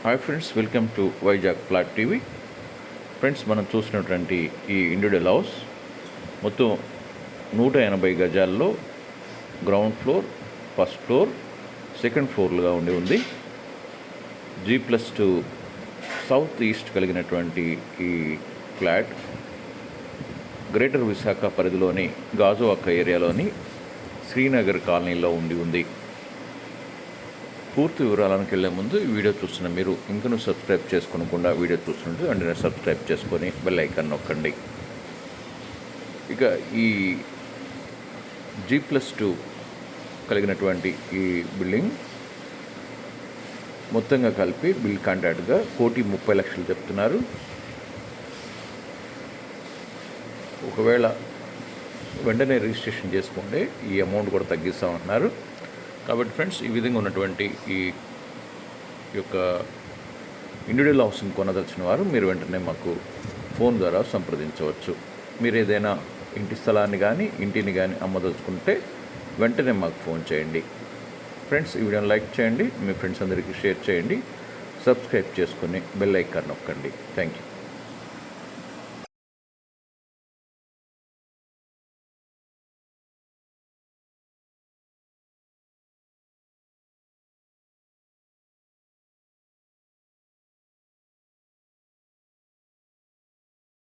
Hi friends, welcome to Vizag flat TV. Friends, మనం చూసినటువంటి ఈ ఇండివిజువల్ హౌస్ మొత్తం 180 గజాల్లో ground floor, first floor, second ఫ్లోర్లుగా ఉంది. G+2 సౌత్ ఈస్ట్ కలిగినటువంటి ఈ ఫ్లాట్ గ్రేటర్ విశాఖ పరిధిలోని గాజువాక ఏరియాలోని శ్రీనగర్ కాలనీలో ఉంది. పూర్తి వివరాలకు వెళ్ళే ముందు ఈ వీడియో చూస్తున్న మీరు ఇంకనూ సబ్స్క్రైబ్ చేసుకోకుండా వీడియో చూస్తుంటే వెంటనే సబ్స్క్రైబ్ చేసుకొని బెల్ ఐకాన్ నొక్కండి. ఇక ఈ G+2 కలిగినటువంటి ఈ బిల్డింగ్ మొత్తంగా కలిపి బిల్ కాంట్రాక్ట్గా 1,30,00,000 చెప్తున్నారు. ఒకవేళ వెంటనే రిజిస్ట్రేషన్ చేసుకుంటే ఈ అమౌంట్ కూడా తగ్గిస్తామంటున్నారు. కాబట్టి ఫ్రెండ్స్, ఈ విధంగా ఉన్నటువంటి ఈ యొక్క ఇండివిజువల్ హౌసింగ్ కొనదలిచిన వారు మీరు వెంటనే మాకు ఫోన్ ద్వారా సంప్రదించవచ్చు. మీరు ఏదైనా ఇంటి స్థలాన్ని కానీ ఇంటిని కానీ అమ్మదలుచుకుంటే వెంటనే మాకు ఫోన్ చేయండి. ఫ్రెండ్స్, ఈ వీడియోని లైక్ చేయండి, మీ ఫ్రెండ్స్ అందరికీ షేర్ చేయండి, సబ్స్క్రైబ్ చేసుకొని బెల్ ఐకాన్ నొక్కండి. Thank you.